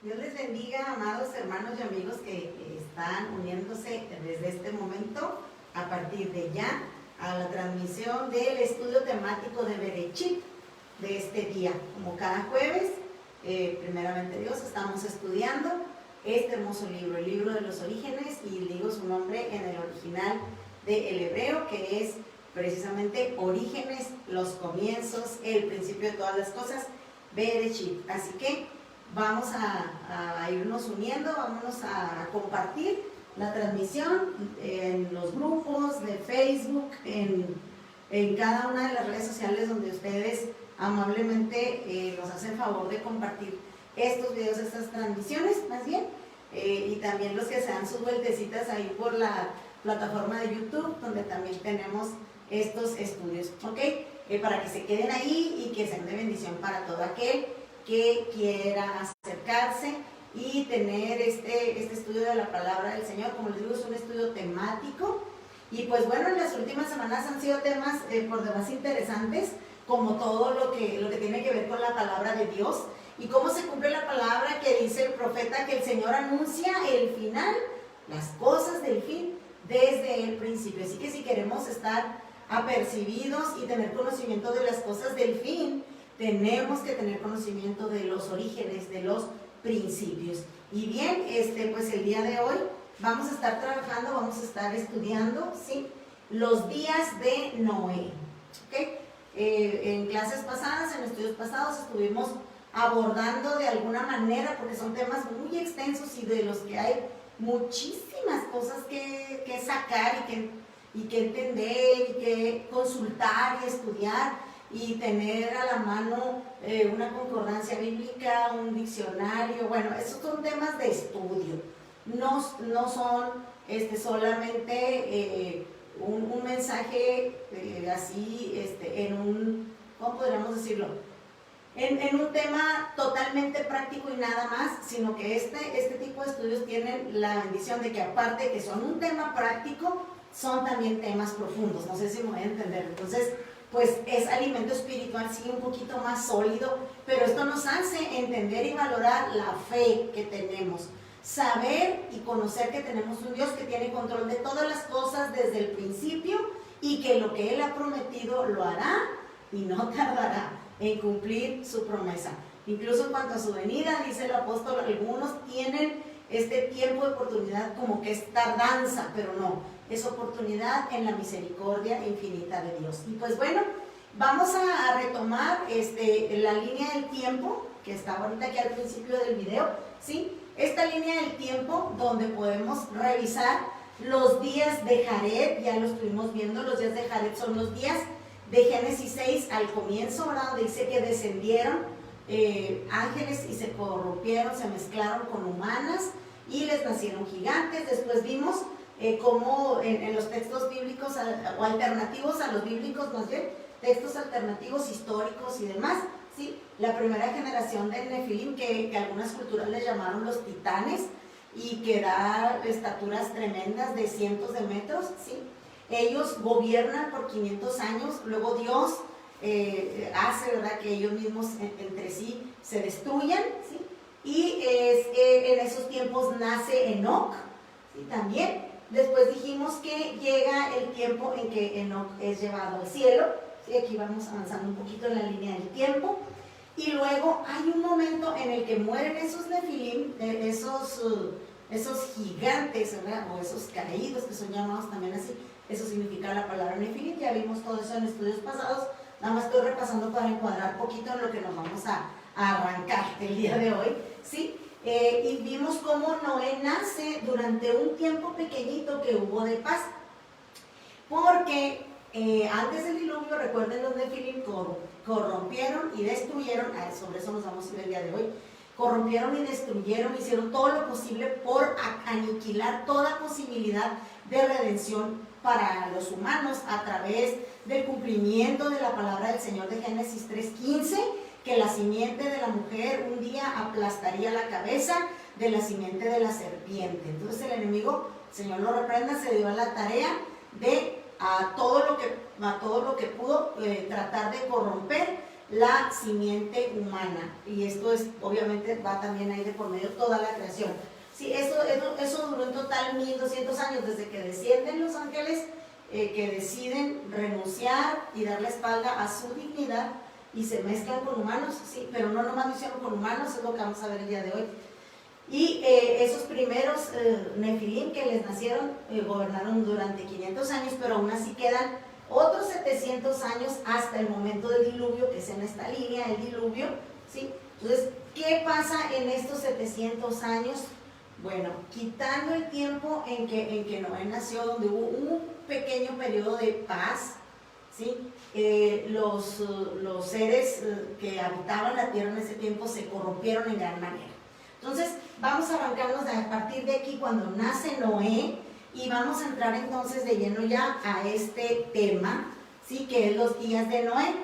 Dios les bendiga, amados hermanos y amigos que están uniéndose desde este momento, a partir de ya, a la transmisión del estudio temático de Berechit de este día. Como cada jueves, primeramente Dios, estamos estudiando este hermoso libro, el libro de los orígenes, y digo su nombre en el original del hebreo, que es precisamente Orígenes, los comienzos, el principio de todas las cosas, Berechit. Así que vamos a irnos uniendo, vámonos a compartir la transmisión en los grupos de Facebook, en cada una de las redes sociales donde ustedes amablemente nos hacen favor de compartir estos videos, estas transmisiones más bien, y también los que se dan sus vueltecitas ahí por la plataforma de YouTube, donde también tenemos estos estudios, ¿ok? Para que se queden ahí y que sean de bendición para todo aquel que quiera acercarse y tener este estudio de la palabra del Señor. Como les digo, es un estudio temático, y pues bueno, en las últimas semanas han sido temas por demás interesantes, como todo lo que tiene que ver con la palabra de Dios y cómo se cumple la palabra que dice el profeta, que el Señor anuncia el final, las cosas del fin desde el principio. Así que si queremos estar apercibidos y tener conocimiento de las cosas del fin, tenemos que tener conocimiento de los orígenes, de los principios. Y bien, pues el día de hoy vamos a estar trabajando, vamos a estar estudiando, ¿sí?, los días de Noé, ¿okay? En clases pasadas, en estudios pasados, estuvimos abordando de alguna manera, porque son temas muy extensos y de los que hay muchísimas cosas que sacar y que entender y que consultar y estudiar, y tener a la mano una concordancia bíblica, un diccionario. Bueno, esos son temas de estudio, no son solamente un mensaje así, en un, ¿cómo podríamos decirlo?, en un tema totalmente práctico y nada más, sino que este tipo de estudios tienen la bendición de que, aparte de que son un tema práctico, son también temas profundos. No sé si me voy a entender. Entonces, pues es alimento espiritual, sí, un poquito más sólido, pero esto nos hace entender y valorar la fe que tenemos, saber y conocer que tenemos un Dios que tiene control de todas las cosas desde el principio, y que lo que Él ha prometido lo hará y no tardará en cumplir su promesa. Incluso en cuanto a su venida, dice el apóstol, algunos tienen este tiempo de oportunidad como que es tardanza, pero no, es oportunidad en la misericordia infinita de Dios. Y pues bueno, vamos a retomar la línea del tiempo que estaba ahorita aquí al principio del video, ¿sí? Esta línea del tiempo donde podemos revisar los días de Jared. Ya lo estuvimos viendo. Los días de Jared son los días de Génesis 6 al comienzo, ¿verdad?, donde dice que descendieron ángeles y se corrompieron, se mezclaron con humanas y les nacieron gigantes. Después vimos cómo en los textos bíblicos o alternativos a los bíblicos, más bien, textos alternativos históricos y demás, ¿sí?, la primera generación de Nefilim, que algunas culturas les llamaron los titanes, y que da estaturas tremendas de cientos de metros, ¿sí? Ellos gobiernan por 500 años, luego Dios hace, ¿verdad?, que ellos mismos entre sí se destruyan, ¿sí? Y en esos tiempos nace Enoc, ¿sí?, también. Después dijimos que llega el tiempo en que Enoc es llevado al cielo, ¿sí? Aquí vamos avanzando un poquito en la línea del tiempo. Y luego hay un momento en el que mueren esos Nefilim, esos gigantes, ¿verdad?, o esos caídos, que son llamados también así. Eso significa la palabra Nefilim. Ya vimos todo eso en estudios pasados. Nada más estoy repasando para encuadrar poquito en lo que nos vamos a arrancar el día de hoy, ¿sí? Y vimos cómo Noé nace durante un tiempo pequeñito que hubo de paz, porque antes del diluvio, recuerden, los Nefilim corrompieron y destruyeron. Sobre eso nos vamos a ir el día de hoy. Corrompieron y destruyeron, hicieron todo lo posible por aniquilar toda posibilidad de redención para los humanos a través del cumplimiento de la palabra del Señor de Génesis 3:15, que la simiente de la mujer un día aplastaría la cabeza de la simiente de la serpiente. Entonces el enemigo, el Señor lo reprenda, se dio a la tarea de a todo lo que pudo tratar de corromper la simiente humana. Y esto es, obviamente, va también ahí de por medio toda la creación. Sí, eso duró en total 1200 años, desde que descienden los ángeles, que deciden renunciar y dar la espalda a su dignidad y se mezclan con humanos, sí, pero no nomás lo hicieron con humanos, es lo que vamos a ver el día de hoy. Y esos primeros Nefilim que les nacieron gobernaron durante 500 años, pero aún así quedan otros 700 años hasta el momento del diluvio, que es en esta línea, el diluvio, ¿sí? Entonces, ¿qué pasa en estos 700 años? Bueno, quitando el tiempo en que Noé nació, donde hubo un pequeño periodo de paz, ¿sí? Los seres que habitaban la tierra en ese tiempo se corrompieron en gran manera. Entonces, vamos a arrancarnos a partir de aquí cuando nace Noé y vamos a entrar entonces de lleno ya a este tema, ¿sí? Que es los días de Noé.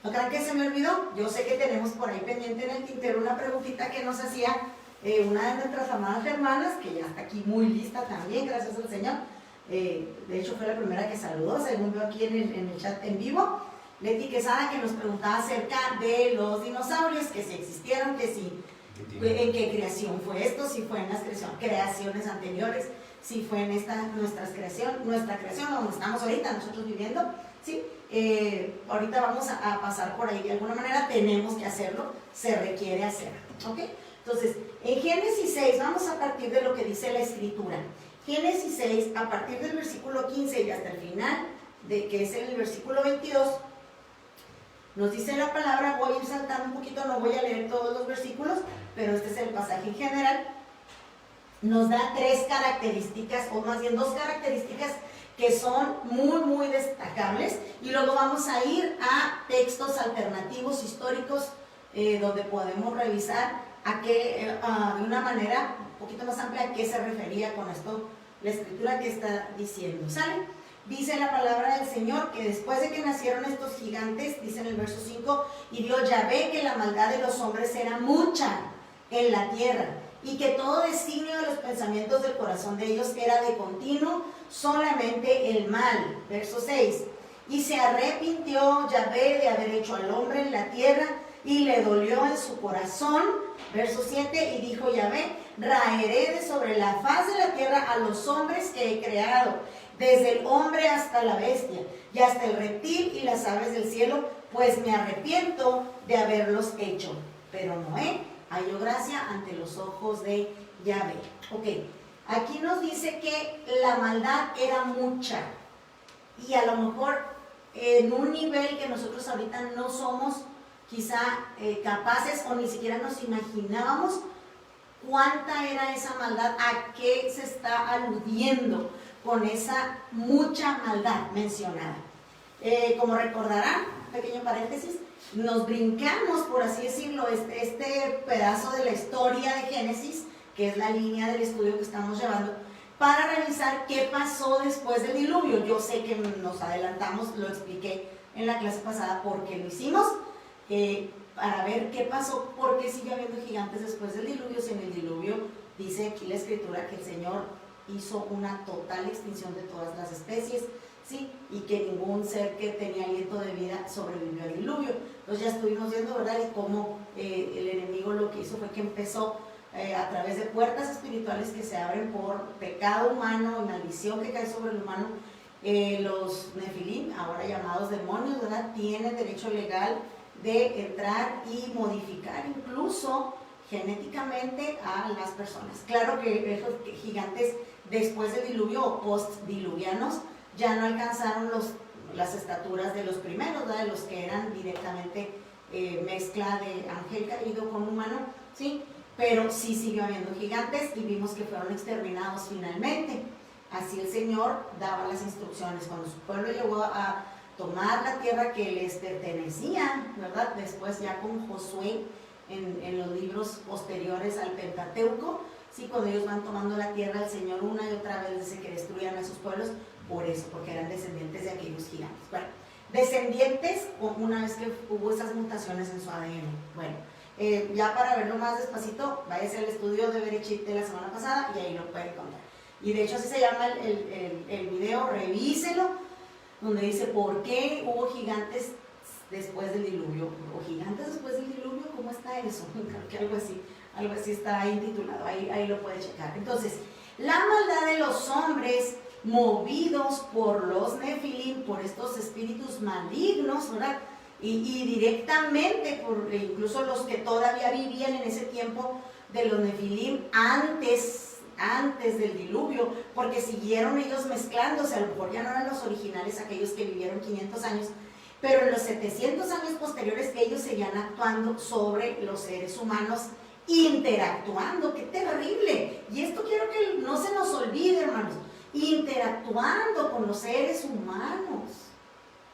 ¿No crean que se me olvidó? Yo sé que tenemos por ahí pendiente en el tintero una preguntita que nos hacía una de nuestras amadas hermanas, que ya está aquí muy lista también, gracias al Señor. De hecho fue la primera que saludó, según veo aquí en el chat en vivo, Leti Quesada, que nos preguntaba acerca de los dinosaurios, que si existieron, que si en qué creación fue esto, si fue en las creaciones anteriores, si fue en nuestra creación donde estamos ahorita nosotros viviendo, ¿sí? Ahorita vamos a pasar por ahí de alguna manera, tenemos que hacerlo, se requiere hacerlo, ¿ok? Entonces, en Génesis 6 vamos a partir de lo que dice la Escritura. Génesis 6, a partir del versículo 15 y hasta el final, que es el versículo 22, nos dice la palabra. Voy a ir saltando un poquito, no voy a leer todos los versículos, pero este es el pasaje en general. Nos da tres características, o más bien dos características que son muy, muy destacables, y luego vamos a ir a textos alternativos históricos donde podemos revisar de una manera un poquito más amplia a qué se refería con esto la Escritura que está diciendo, ¿sale? Dice la palabra del Señor que después de que nacieron estos gigantes, dice en el verso 5, y vio Yahvé que la maldad de los hombres era mucha en la tierra, y que todo designio de los pensamientos del corazón de ellos era de continuo solamente el mal. Verso 6, y se arrepintió Yahvé de haber hecho al hombre en la tierra, y le dolió en su corazón. Verso 7, y dijo Yahvé, raeré de sobre la faz de la tierra a los hombres que he creado, desde el hombre hasta la bestia, y hasta el reptil y las aves del cielo, pues me arrepiento de haberlos hecho. Pero Noé halló gracia ante los ojos de Yahvé. Ok, aquí nos dice que la maldad era mucha, y a lo mejor en un nivel que nosotros ahorita no somos quizá capaces o ni siquiera nos imaginábamos cuánta era esa maldad, a qué se está aludiendo con esa mucha maldad mencionada. Como recordarán, pequeño paréntesis, nos brincamos, por así decirlo, este pedazo de la historia de Génesis, que es la línea del estudio que estamos llevando, para revisar qué pasó después del diluvio. Yo sé que nos adelantamos, lo expliqué en la clase pasada porque lo hicimos, para ver qué pasó, por qué sigue habiendo gigantes después del diluvio, si en el diluvio dice aquí la Escritura que el Señor hizo una total extinción de todas las especies, ¿sí? Y que ningún ser que tenía aliento de vida sobrevivió al diluvio. Entonces ya estuvimos viendo, ¿verdad? Y cómo el enemigo lo que hizo fue que empezó a través de puertas espirituales que se abren por pecado humano y maldición que cae sobre el humano. Los Nefilim, ahora llamados demonios, ¿verdad? Tienen derecho legal de entrar y modificar incluso genéticamente a las personas. Claro que esos gigantes después del diluvio o post-diluvianos ya no alcanzaron las estaturas de los primeros, ¿verdad? De los que eran directamente mezcla de ángel caído con humano, ¿sí? Pero sí siguió habiendo gigantes y vimos que fueron exterminados finalmente. Así el Señor daba las instrucciones. Cuando su pueblo llegó a tomar la tierra que les pertenecía, ¿verdad? Después ya con Josué en los libros posteriores al Pentateuco, sí, cuando ellos van tomando la tierra, el Señor una y otra vez dice que destruyan a esos pueblos por eso, porque eran descendientes de aquellos gigantes. Bueno, descendientes una vez que hubo esas mutaciones en su ADN. Bueno, ya para verlo más despacito, váyase al estudio de Berechit de la semana pasada y ahí lo puede encontrar. Y de hecho así se llama el video, revíselo, donde dice por qué hubo gigantes después del diluvio, o gigantes después del diluvio, ¿cómo está eso? Creo que algo así está ahí titulado, ahí lo puede checar. Entonces, la maldad de los hombres movidos por los nefilim, por estos espíritus malignos, ¿verdad? Y directamente por incluso los que todavía vivían en ese tiempo de los nefilim antes del diluvio, porque siguieron ellos mezclándose, a lo mejor ya no eran los originales aquellos que vivieron 500 años, pero en los 700 años posteriores ellos seguían actuando sobre los seres humanos, interactuando. ¡Qué terrible! Y esto quiero que no se nos olvide, hermanos, interactuando con los seres humanos,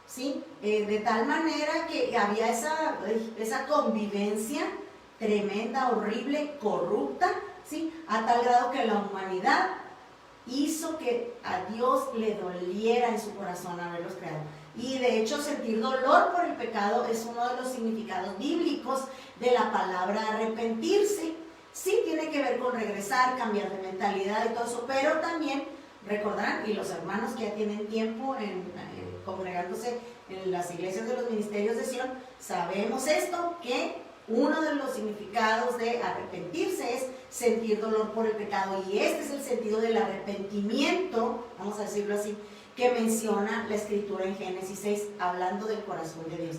¿sí? De tal manera que había esa convivencia tremenda, horrible, corrupta, ¿sí? A tal grado que la humanidad hizo que a Dios le doliera en su corazón haberlos creado. Y de hecho sentir dolor por el pecado es uno de los significados bíblicos de la palabra arrepentirse. Sí tiene que ver con regresar, cambiar de mentalidad y todo eso, pero también recordarán, y los hermanos que ya tienen tiempo congregándose en las iglesias de los ministerios de Sion, sabemos esto, que uno de los significados de arrepentirse es sentir dolor por el pecado, y este es el sentido del arrepentimiento, vamos a decirlo así, que menciona la escritura en Génesis 6, hablando del corazón de Dios.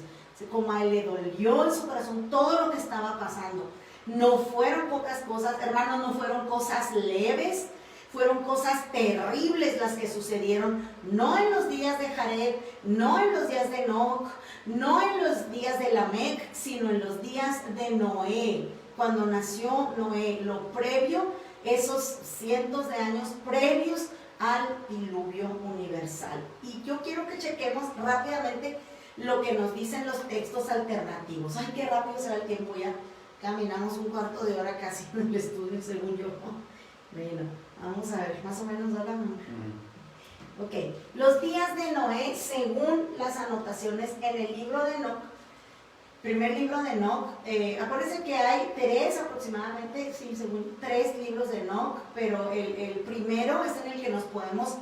Como a él le dolió en su corazón todo lo que estaba pasando. No fueron pocas cosas, hermanos, no fueron cosas leves, fueron cosas terribles las que sucedieron, no en los días de Jared, no en los días de Enoc, no en los días de Lamec, sino en los días de Noé, cuando nació Noé, lo previo, esos cientos de años previos al diluvio universal. Y yo quiero que chequemos rápidamente lo que nos dicen los textos alternativos. Ay, qué rápido será el tiempo, ya caminamos un cuarto de hora casi en el estudio, según yo. Bueno, vamos a ver, más o menos da la mano. Ok, los días de Noé, según las anotaciones en el libro de Enoc, primer libro de Enoc, acuérdense que hay aproximadamente, sí, según 3 libros de Enoc, pero el primero es en el que nos podemos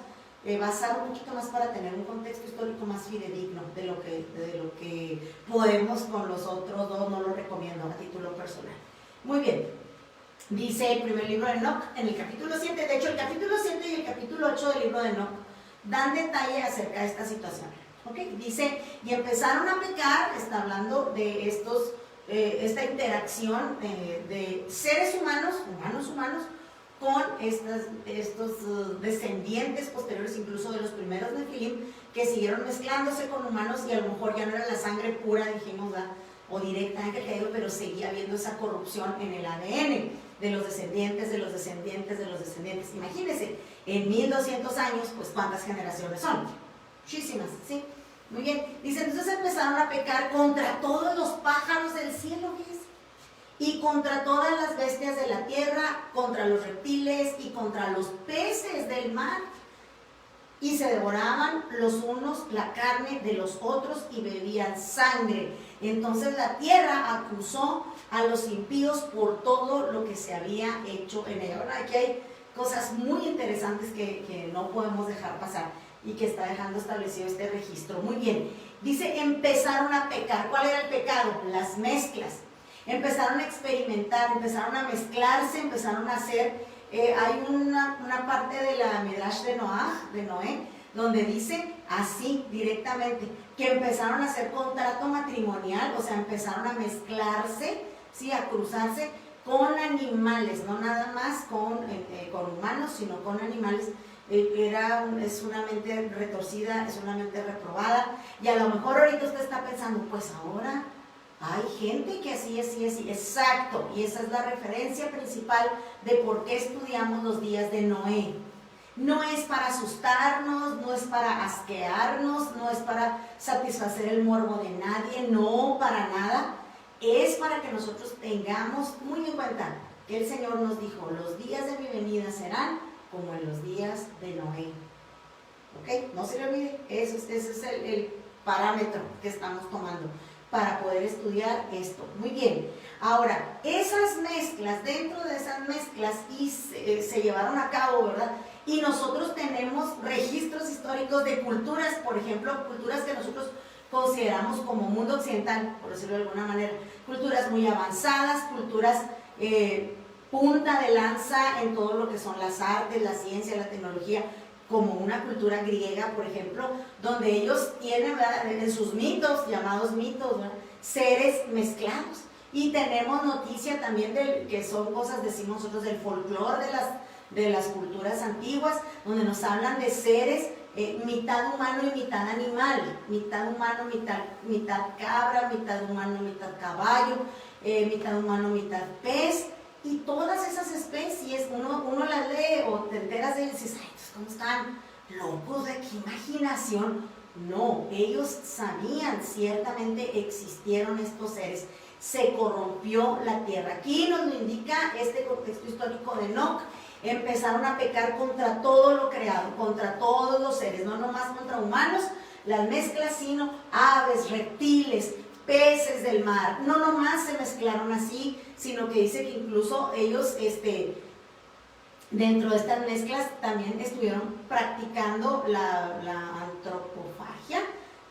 basar un poquito más para tener un contexto histórico más fidedigno de lo que podemos con los otros dos. No lo recomiendo a título personal. Muy bien, dice el primer libro de Enoc en el capítulo 7, de hecho el capítulo 7 y el capítulo 8 del libro de Enoc dan detalle acerca de esta situación. ¿Okay? Dice, y empezaron a pecar, está hablando de esta interacción de seres humanos con estos descendientes posteriores, incluso de los primeros nefilim, que siguieron mezclándose con humanos, y a lo mejor ya no era la sangre pura, dijimos, o directamente caído, pero seguía habiendo esa corrupción en el ADN de los descendientes, de los descendientes, de los descendientes. Imagínense, en 1200 años, pues ¿cuántas generaciones son? Muchísimas, ¿sí? Muy bien, dice, entonces empezaron a pecar contra todos los pájaros del cielo, ¿ves? Y contra todas las bestias de la tierra, contra los reptiles y contra los peces del mar. Y se devoraban los unos la carne de los otros y bebían sangre. Entonces la tierra acusó a los impíos por todo lo que se había hecho en ella. Ahora, aquí hay cosas muy interesantes que no podemos dejar pasar y que está dejando establecido este registro. Muy bien, dice, empezaron a pecar. ¿Cuál era el pecado? Las mezclas. Empezaron a experimentar, empezaron a mezclarse, empezaron a hacer, hay una parte de la Midrash de Noé, donde dice así directamente, que empezaron a hacer contrato matrimonial, o sea, empezaron a mezclarse, ¿sí? A cruzarse con animales, no nada más con humanos, sino con animales. Es una mente retorcida, es una mente reprobada, y a lo mejor ahorita usted está pensando, pues ahora hay gente que así, exacto, y esa es la referencia principal de por qué estudiamos los días de Noé. No es para asustarnos, no es para asquearnos, no es para satisfacer el morbo de nadie, no, para nada. Es para que nosotros tengamos muy en cuenta que el Señor nos dijo, los días de mi venida serán como en los días de Noé. ¿Ok? No se le olvide, ese es el parámetro que estamos tomando para poder estudiar esto. Muy bien, ahora, esas mezclas, dentro de esas mezclas se llevaron a cabo, ¿verdad? Y nosotros tenemos registros históricos de culturas, por ejemplo, culturas que nosotros consideramos como mundo occidental, por decirlo de alguna manera, culturas muy avanzadas, culturas punta de lanza en todo lo que son las artes, la ciencia, la tecnología, como una cultura griega, por ejemplo, donde ellos tienen, ¿verdad?, en sus mitos, llamados mitos, ¿verdad?, seres mezclados. Y tenemos noticia también de que son cosas, decimos nosotros, del folclore de las culturas antiguas, donde nos hablan de seres mitad humano y mitad animal, mitad humano, mitad cabra, mitad humano, mitad caballo, mitad humano, mitad pez. Y todas esas especies, uno las lee o te enteras de ellas y dices, ay, ¿cómo están locos? ¿De qué imaginación? No, ellos sabían, ciertamente existieron estos seres. Se corrompió la tierra. Aquí nos lo indica este contexto histórico de Enoc. Empezaron a pecar contra todo lo creado, contra todos los seres, no nomás contra humanos, las mezclas, sino aves, reptiles, peces del mar. No nomás se mezclaron así, sino que dice que incluso ellos dentro de estas mezclas también estuvieron practicando la antropofagia,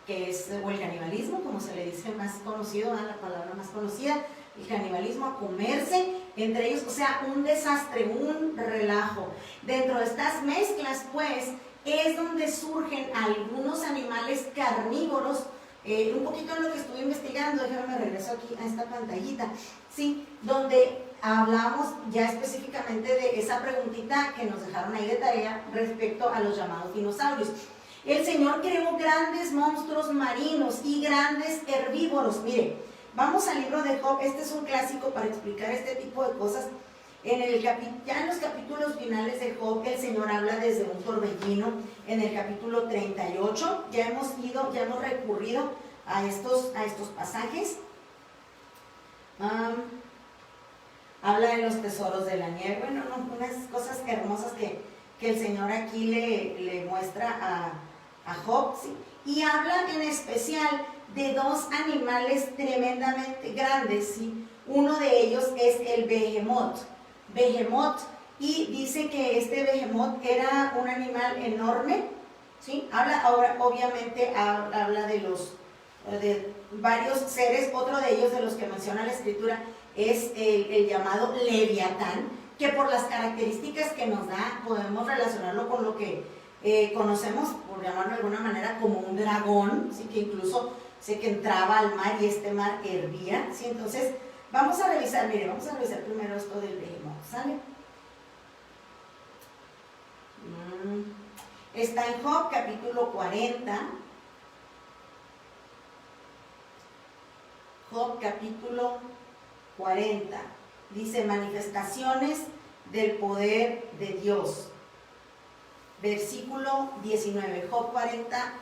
que es, o el canibalismo, como se le dice más conocido, ¿no?, la palabra más conocida, el canibalismo, a comerse entre ellos, o sea, un desastre, un relajo. Dentro de estas mezclas, pues, es donde surgen algunos animales carnívoros. Un poquito en lo que estuve investigando, déjame regreso aquí a esta pantallita, ¿sí?, donde hablamos ya específicamente de esa preguntita que nos dejaron ahí de tarea respecto a los llamados dinosaurios. El Señor creó grandes monstruos marinos y grandes herbívoros. Mire, vamos al libro de Job. Este es un clásico para explicar este tipo de cosas. Ya en los capítulos finales de Job, el Señor habla desde un torbellino. En el capítulo 38 ya hemos recurrido a estos pasajes. Habla de los tesoros de la nieve. Bueno, unas cosas hermosas que el Señor aquí le muestra a Job, ¿sí? Y habla en especial de dos animales tremendamente grandes, ¿sí? Uno de ellos es el Behemoth, y dice que este Behemoth era un animal enorme, ¿sí? Obviamente habla de varios seres. Otro de ellos, de los que menciona la Escritura, es el llamado Leviatán, que por las características que nos da podemos relacionarlo con lo que conocemos, por llamarlo de alguna manera, como un dragón, ¿sí?, que incluso sé que entraba al mar y este mar hervía, ¿sí? Entonces vamos a revisar primero esto del Behemoth, ¿sale? Está en Job capítulo 40. Job capítulo 40. Dice: manifestaciones del poder de Dios. Versículo 19. Job 40,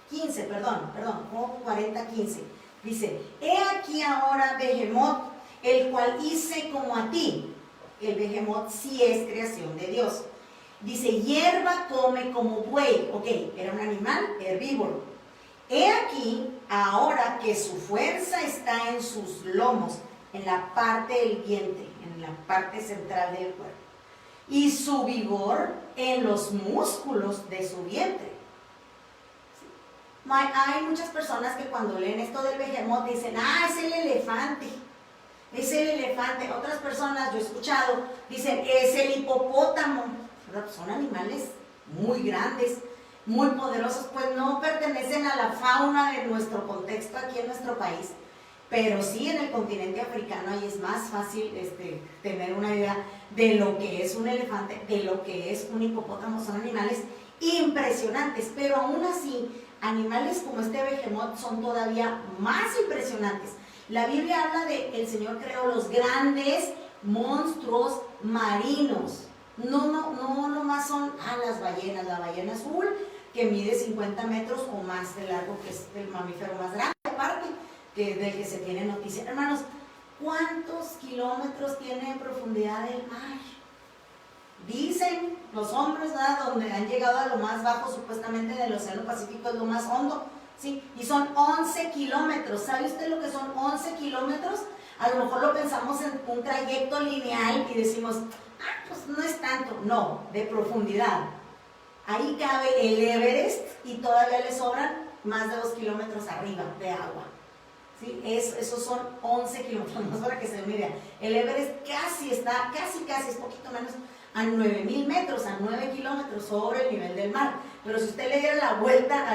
15, perdón, Job 40, 15. Dice: he aquí ahora Behemoth, el cual hice como a ti. El Behemoth sí es creación de Dios. Dice: hierba come como buey. Ok, era un animal herbívoro. He aquí ahora que su fuerza está en sus lomos, en la parte del vientre, en la parte central del cuerpo, y su vigor en los músculos de su vientre. Hay muchas personas que cuando leen esto del Behemoth dicen: es el elefante, es el elefante. Otras personas, yo he escuchado, dicen: es el hipopótamo. Son animales muy grandes, muy poderosos, pues no pertenecen a la fauna de nuestro contexto aquí en nuestro país, pero sí en el continente africano. Ahí es más fácil tener una idea de lo que es un elefante, de lo que es un hipopótamo. Son animales impresionantes, pero aún así, animales como este Behemoth son todavía más impresionantes. La Biblia habla de que el Señor creó los grandes monstruos marinos. No nomás son las ballenas. La ballena azul, que mide 50 metros o más de largo, que es el mamífero más grande, aparte del que se tiene noticia. Hermanos, ¿cuántos kilómetros tiene en profundidad el mar? Dicen los hombres, ¿verdad?, donde han llegado a lo más bajo, supuestamente del Océano Pacífico es lo más hondo, ¿sí? Y son 11 kilómetros. ¿Sabe usted lo que son 11 kilómetros? A lo mejor lo pensamos en un trayecto lineal y decimos: pues no es tanto. No, de profundidad. Ahí cabe el Everest y todavía le sobran más de 2 kilómetros arriba de agua. ¿Sí? Esos son 11 kilómetros, más para que se den una idea. El Everest casi, es poquito menos, a 9.000 metros, a 9 kilómetros sobre el nivel del mar. Pero si usted le diera la vuelta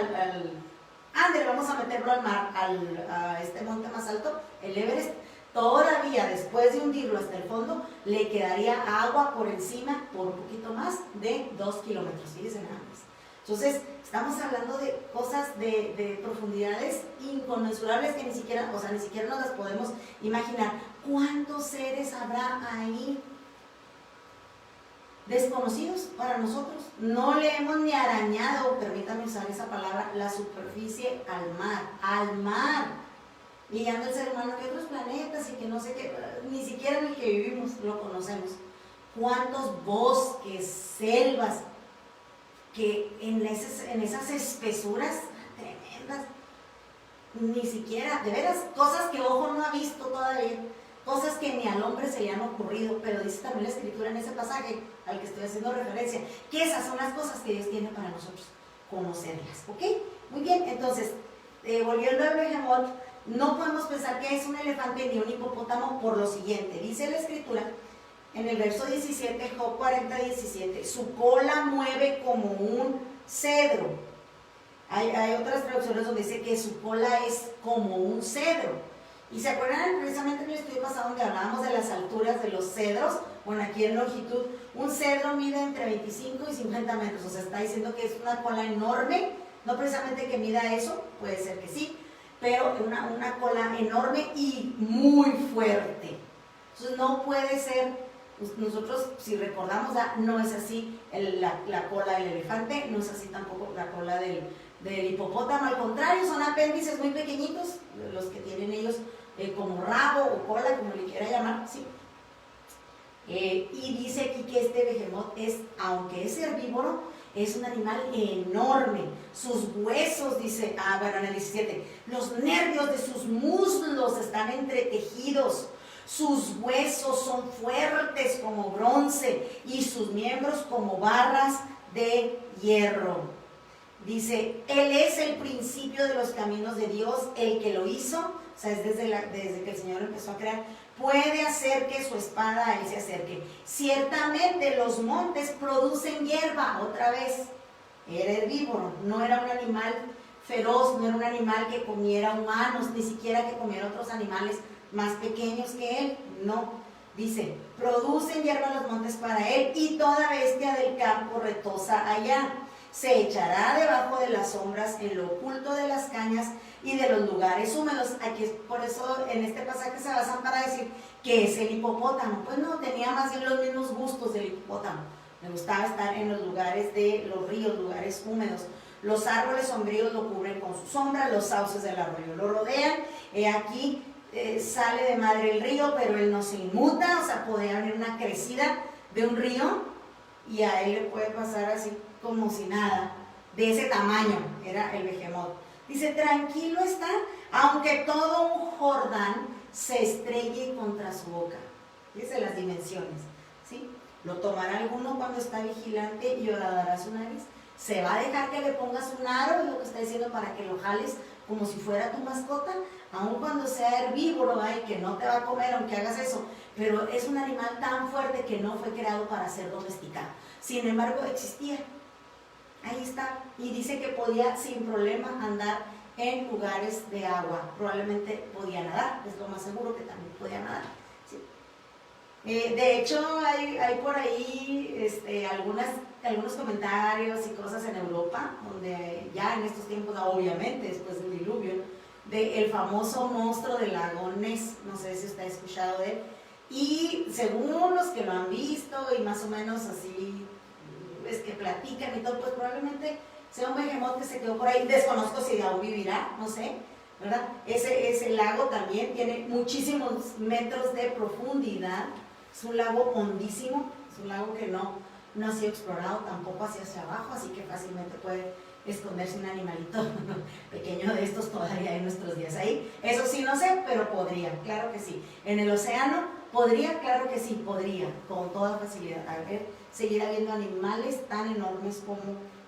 Ander, vamos a meterlo al mar, a este monte más alto, el Everest, todavía después de hundirlo hasta el fondo, le quedaría agua por encima, por un poquito más de 2 kilómetros, fíjense nada más. Entonces, estamos hablando de cosas de profundidades inconmensurables que ni siquiera nos las podemos imaginar. ¿Cuántos seres habrá ahí desconocidos para nosotros? No le hemos ni arañado, permítame usar esa palabra, la superficie al mar. Y anda el ser humano que otros planetas y que no sé qué, ni siquiera en el que vivimos lo conocemos. ¿Cuántos bosques, selvas, que en esas espesuras tremendas, ni siquiera, de veras, cosas que ojo no ha visto todavía, cosas que ni al hombre se le han ocurrido, pero dice también la escritura en ese pasaje al que estoy haciendo referencia, que esas son las cosas que Dios tiene para nosotros, conocerlas, ¿ok? Muy bien, entonces, volviendo al Behemoth, no podemos pensar que es un elefante ni un hipopótamo por lo siguiente, dice la escritura, en el verso 17, Job 40, 17, su cola mueve como un cedro. Hay otras traducciones donde dice que su cola es como un cedro. Y se acuerdan precisamente en el estudio pasado donde hablábamos de las alturas de los cedros, bueno, aquí en longitud, un cedro mide entre 25 y 50 metros, o sea, está diciendo que es una cola enorme, no precisamente que mida eso, puede ser que sí, pero una cola enorme y muy fuerte. Entonces no puede ser. Nosotros, si recordamos, no es así la cola del elefante, no es así tampoco la cola del hipopótamo, al contrario, son apéndices muy pequeñitos, los que tienen ellos como rabo o cola, como le quiera llamar, ¿sí? Y dice aquí que este Behemoth aunque es herbívoro, es un animal enorme. Sus huesos, dice, bueno, en el 17, los nervios de sus muslos están entretejidos. Sus huesos son fuertes como bronce y sus miembros como barras de hierro. Dice, Él es el principio de los caminos de Dios, el que lo hizo, o sea, es desde que el Señor empezó a crear, puede hacer que su espada a Él se acerque. Ciertamente los montes producen hierba, otra vez, era herbívoro, no era un animal feroz, no era un animal que comiera humanos, ni siquiera que comiera otros animales más pequeños que él, no. Dice, producen hierba los montes para él y toda bestia del campo retosa allá. Se echará debajo de las sombras en lo oculto de las cañas y de los lugares húmedos. Aquí es por eso en este pasaje se basan para decir que es el hipopótamo. Pues no, tenía más bien los mismos gustos del hipopótamo. Le gustaba estar en los lugares de los ríos, lugares húmedos. Los árboles sombríos lo cubren con su sombra, los sauces del arroyo lo rodean. Aquí sale de madre el río, pero él no se inmuta, o sea, puede haber una crecida de un río y a él le puede pasar así como si nada, de ese tamaño era el Behemoth. Dice, tranquilo está, aunque todo un Jordán se estrelle contra su boca. Dice las dimensiones, ¿sí? Lo tomará alguno cuando está vigilante y horadará su nariz. Se va a dejar que le pongas un aro, es lo que está diciendo, para que lo jales como si fuera tu mascota, aun cuando sea herbívoro, que no te va a comer aunque hagas eso, pero es un animal tan fuerte que no fue creado para ser domesticado. Sin embargo, existía. Ahí está. Y dice que podía sin problema andar en lugares de agua. Probablemente podía nadar, es lo más seguro que también podía nadar. ¿Sí? De hecho, hay por ahí algunos comentarios y cosas en Europa, donde ya en estos tiempos, obviamente, después del diluvio, del famoso monstruo del lago Ness. No sé si usted ha escuchado de él. Y según los que lo han visto y más o menos así, que platican y todo, pues probablemente sea un Behemoth que se quedó por ahí. Desconozco si aún vivirá, no sé, ¿verdad? Ese lago también tiene muchísimos metros de profundidad. Es un lago hondísimo, es un lago que no ha sido explorado tampoco hacia abajo, así que fácilmente puede esconderse un animalito pequeño de estos todavía en nuestros días ahí. Eso sí no sé, pero podría, claro que sí. En el océano podría, claro que sí, podría, con toda facilidad. Seguir habiendo animales tan enormes como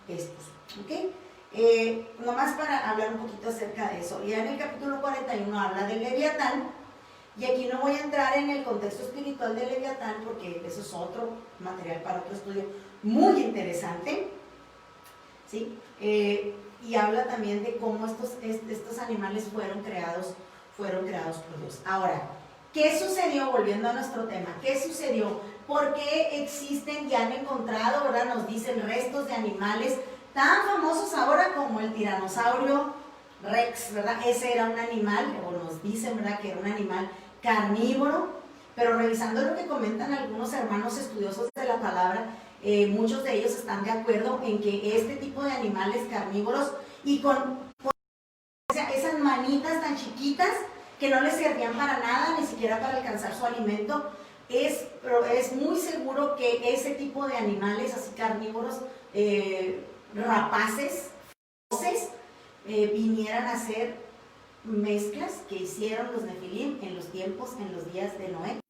estos, ¿ok? Nomás para hablar un poquito acerca de eso. Ya en el capítulo 41 habla del Leviatán, y aquí no voy a entrar en el contexto espiritual del Leviatán porque eso es otro material para otro estudio muy interesante, ¿sí? Y habla también de cómo estos animales fueron creados por Dios. Ahora, ¿qué sucedió? Volviendo a nuestro tema, ¿qué sucedió? ¿Por qué existen y han encontrado, ¿verdad? Nos dicen restos de animales tan famosos ahora como el tiranosaurio Rex, ¿verdad? Ese era un animal, o nos dicen, ¿verdad?, que era un animal carnívoro, pero revisando lo que comentan algunos hermanos estudiosos de la palabra, muchos de ellos están de acuerdo en que este tipo de animales carnívoros y con esas manitas tan chiquitas que no les servían para nada, ni siquiera para alcanzar su alimento, es muy seguro que ese tipo de animales así carnívoros, rapaces, vinieran a ser mezclas que hicieron los Nefilim en los días de Noé,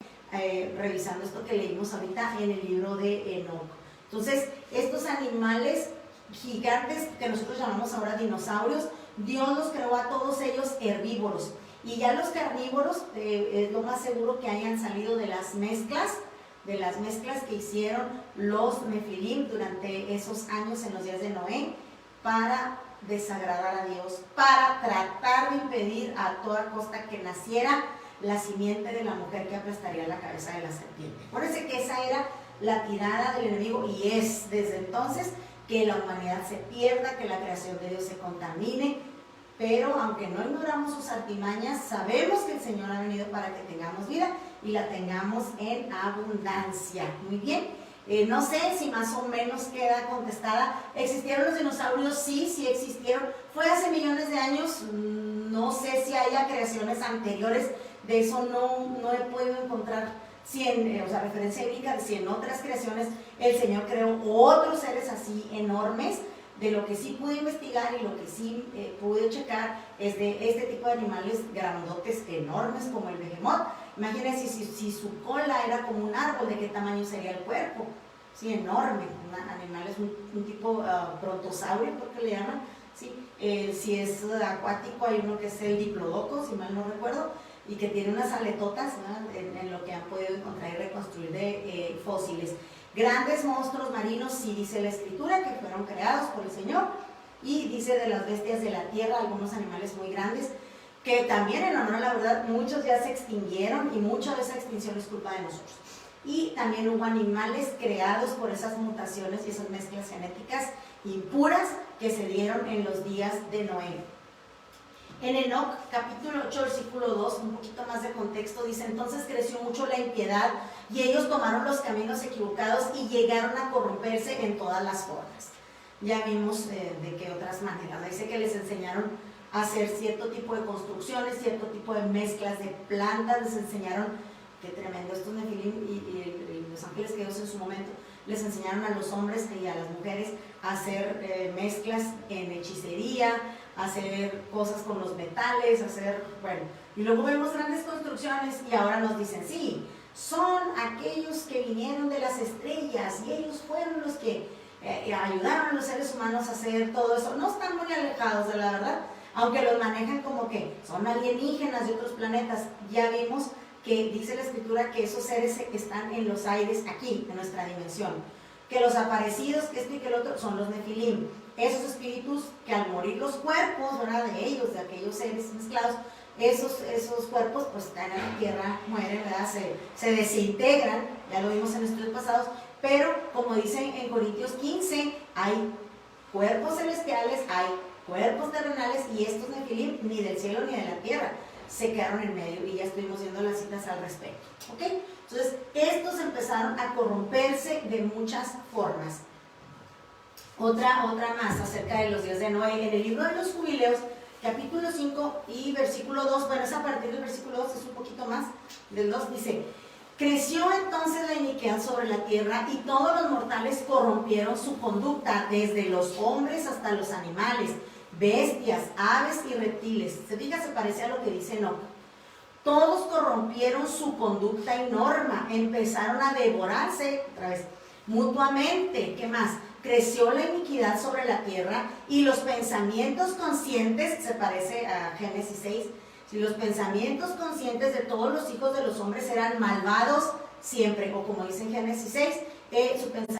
revisando esto que leímos ahorita en el libro de Enoc. Entonces, estos animales gigantes que nosotros llamamos ahora dinosaurios, Dios los creó a todos ellos herbívoros, y ya los carnívoros es lo más seguro que hayan salido de las mezclas que hicieron los Nefilim durante esos años en los días de Noé para desagradar a Dios, para tratar de impedir a toda costa que naciera la simiente de la mujer que aplastaría la cabeza de la serpiente. Acuérdense que esa era la tirada del enemigo, y es desde entonces que la humanidad se pierda, que la creación de Dios se contamine. Pero aunque no ignoramos sus artimañas, sabemos que el Señor ha venido para que tengamos vida y la tengamos en abundancia. Muy bien. No sé si más o menos queda contestada. ¿Existieron los dinosaurios? Sí existieron. Fue hace millones de años. No sé si haya creaciones anteriores. De eso no he podido encontrar referencia bíblica, si en otras creaciones el Señor creó otros seres así enormes. De lo que sí pude investigar y lo que sí pude checar es de este tipo de animales grandotes, enormes, como el behemoth. Imagínense si su cola era como un árbol, ¿de qué tamaño sería el cuerpo? Sí, enorme. Animal es un tipo brontosaurio, porque le llaman. ¿Sí? Si es acuático, hay uno que es el diplodocus, si mal no recuerdo, y que tiene unas aletotas, en lo que han podido encontrar y reconstruir de fósiles. Grandes monstruos marinos, sí dice la Escritura, que fueron creados por el Señor, y dice de las bestias de la tierra, algunos animales muy grandes, que también, en honor a la verdad, muchos ya se extinguieron, y mucha de esa extinción es culpa de nosotros. Y también hubo animales creados por esas mutaciones y esas mezclas genéticas impuras que se dieron en los días de Noé. En Enoc, capítulo 8, versículo 2, un poquito más de contexto, dice: entonces creció mucho la impiedad y ellos tomaron los caminos equivocados y llegaron a corromperse en todas las formas. Ya vimos de qué otras maneras. Dice que les enseñaron a hacer cierto tipo de construcciones, cierto tipo de mezclas de plantas, les enseñaron, qué tremendo, estos Nefilim y los ángeles caídos en su momento, les enseñaron a los hombres y a las mujeres a hacer mezclas en hechicería, hacer cosas con los metales, y luego vemos grandes construcciones y ahora nos dicen, sí, son aquellos que vinieron de las estrellas y ellos fueron los que ayudaron a los seres humanos a hacer todo eso. No están muy alejados de la verdad, aunque los manejan como que son alienígenas de otros planetas. Ya vimos que dice la Escritura que esos seres están en los aires aquí, en nuestra dimensión, que los aparecidos, que esto y que el otro, son los Nefilim. Esos espíritus que al morir los cuerpos, ¿verdad?, de ellos, de aquellos seres mezclados, esos cuerpos pues caen a la tierra, mueren, ¿verdad?, se desintegran, ya lo vimos en estudios pasados, pero como dicen en Corintios 15, hay cuerpos celestiales, hay cuerpos terrenales, y estos Nefilim ni del cielo ni de la tierra se quedaron en medio, y ya estuvimos viendo las citas al respecto, ¿ok? Entonces, estos empezaron a corromperse de muchas formas. Otra más acerca de los días de Noé. En el libro de los Jubileos, capítulo 5 y versículo 2, bueno, es a partir del versículo 2, es un poquito más del 2, dice: creció entonces la iniquidad sobre la tierra y todos los mortales corrompieron su conducta, desde los hombres hasta los animales, bestias, aves y reptiles. Se fija, se parece a lo que dice Enoc. Todos corrompieron su conducta y norma, empezaron a devorarse, otra vez, mutuamente. ¿Qué más? Creció la iniquidad sobre la tierra y los pensamientos conscientes, se parece a Génesis 6, si los pensamientos conscientes de todos los hijos de los hombres eran malvados siempre, o como dice en Génesis 6, su pensamiento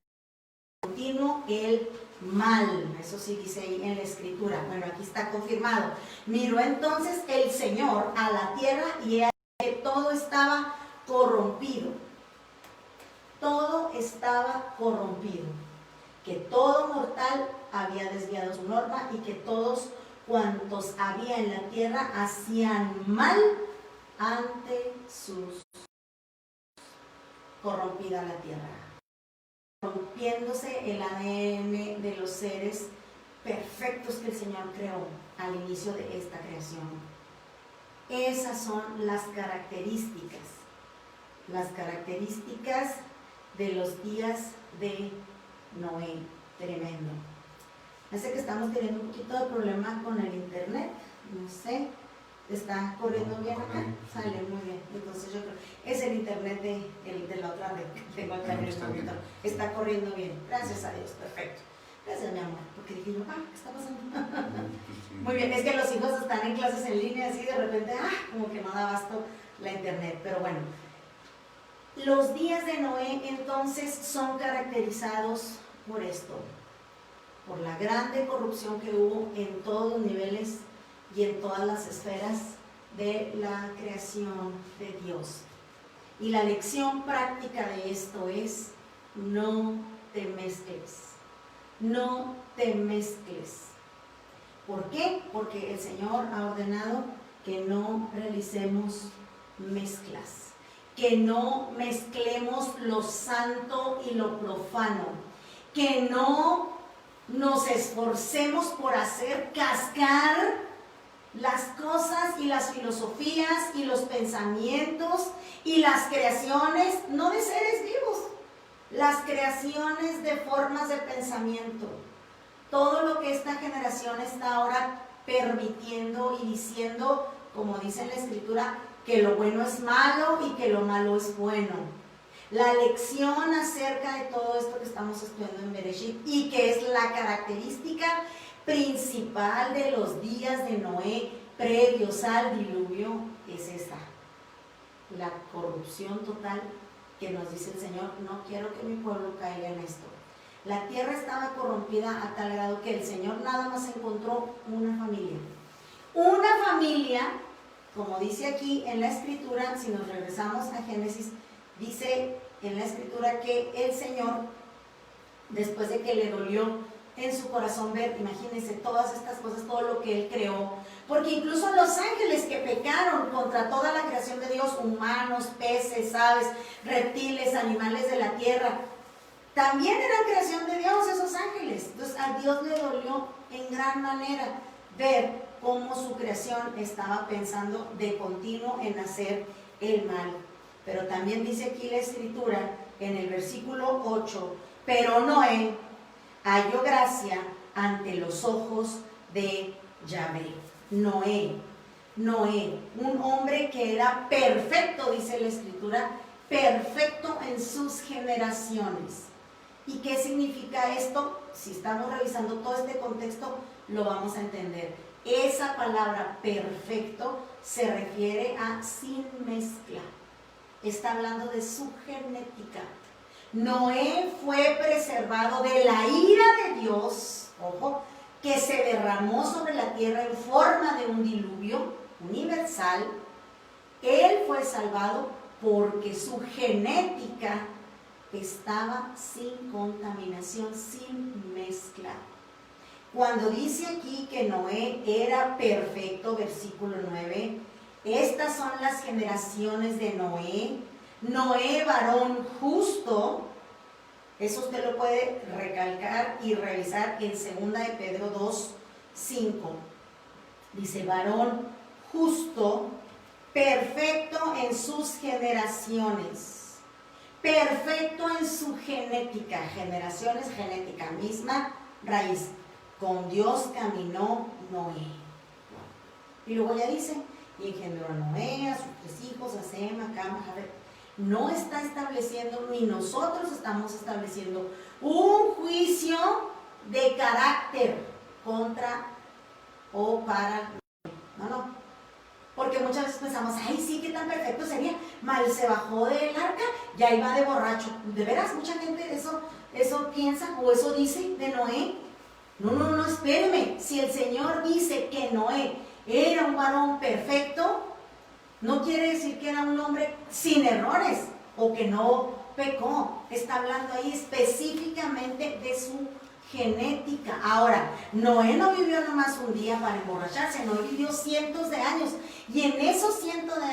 continuo el mal. Eso sí dice ahí en la escritura. Bueno, aquí está confirmado. Miró entonces el Señor a la tierra y he aquí que todo estaba corrompido. Todo estaba corrompido. Que todo mortal había desviado su norma y que todos cuantos había en la tierra hacían mal ante sus. Corrompida la tierra, rompiéndose el ADN de los seres perfectos que el Señor creó al inicio de esta creación. Esas son las características de los días de Noé. Tremendo. Parece que estamos teniendo un poquito de problema con el internet, no sé. ¿Está corriendo bien acá? Sale muy bien. Entonces yo creo, es el internet de la otra red que tengo acá en el monitor. Está corriendo bien. Gracias a Dios. Perfecto. Gracias, mi amor. Porque dije yo, ¿qué está pasando? Muy bien. Es que los hijos están en clases en línea así de repente, como que no da abasto la internet. Pero bueno. Los días de Noé entonces son caracterizados por esto. Por la grande corrupción que hubo en todos los niveles y en todas las esferas de la creación de Dios. Y la lección práctica de esto es: no te mezcles, no te mezcles. ¿Por qué? Porque el Señor ha ordenado que no realicemos mezclas, que no mezclemos lo santo y lo profano, que no nos esforcemos por hacer cascar las cosas y las filosofías y los pensamientos y las creaciones, no de seres vivos, las creaciones de formas de pensamiento. Todo lo que esta generación está ahora permitiendo y diciendo, como dice en la escritura, que lo bueno es malo y que lo malo es bueno. La lección acerca de todo esto que estamos estudiando en Bereshit y que es la característica principal de los días de Noé previos al diluvio es esta: la corrupción total, que nos dice el Señor, no quiero que mi pueblo caiga en esto. La tierra estaba corrompida a tal grado que el Señor nada más encontró una familia, como dice aquí en la escritura. Si nos regresamos a Génesis, dice en la escritura que el Señor, después de que le dolió en su corazón ver, imagínense, todas estas cosas, todo lo que Él creó, porque incluso los ángeles que pecaron contra toda la creación de Dios, humanos, peces, aves, reptiles, animales de la tierra, también eran creación de Dios esos ángeles. Entonces a Dios le dolió en gran manera ver cómo su creación estaba pensando de continuo en hacer el mal. Pero también dice aquí la escritura en el versículo 8, pero Noé halló gracia ante los ojos de Yahvé. Noé, un hombre que era perfecto, dice la escritura, perfecto en sus generaciones. ¿Y qué significa esto? Si estamos revisando todo este contexto, lo vamos a entender. Esa palabra perfecto se refiere a sin mezcla. Está hablando de su genética. Noé fue preservado de la ira de Dios, ojo, que se derramó sobre la tierra en forma de un diluvio universal. Él fue salvado porque su genética estaba sin contaminación, sin mezcla. Cuando dice aquí que Noé era perfecto, versículo 9, estas son las generaciones de Noé. Noé, varón justo, eso usted lo puede recalcar y revisar en 2 de Pedro 2:5. Dice, varón justo, perfecto en sus generaciones, perfecto en su genética, generaciones, genética, misma raíz. Con Dios caminó Noé. Y luego ya dice, y engendró a Noé, a sus 3 hijos, a Sem, a Cam, a Jafet. no está estableciendo, ni nosotros estamos estableciendo un juicio de carácter contra o para. No. Porque muchas veces pensamos, ay, sí, qué tan perfecto sería. Mal se bajó del arca, ya iba de borracho. De veras, mucha gente eso piensa o eso dice de Noé. No, espéreme. Si el Señor dice que Noé era un varón perfecto, no quiere decir que era un hombre sin errores o que no pecó. Está hablando ahí específicamente de su genética. Ahora, Noé no vivió nomás un día para emborracharse, Noé vivió cientos de años. Y en esos cientos de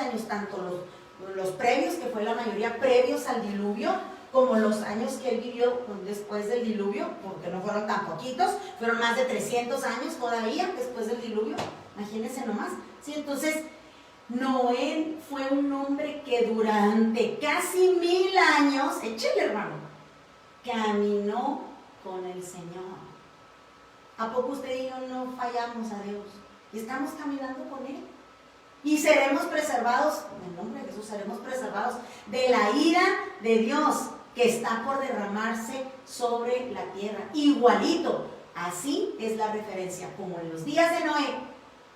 años, tanto los previos, que fue la mayoría previos al diluvio, como los años que él vivió después del diluvio, porque no fueron tan poquitos, fueron más de 300 años todavía después del diluvio, imagínense nomás. ¿Sí? Entonces, Noé fue un hombre que durante casi 1000 años, échale hermano, caminó con el Señor. ¿A poco usted y yo no fallamos a Dios? Estamos caminando con Él. Y seremos preservados, en el nombre de Jesús, seremos preservados de la ira de Dios que está por derramarse sobre la tierra. Igualito, así es la referencia, como en los días de Noé,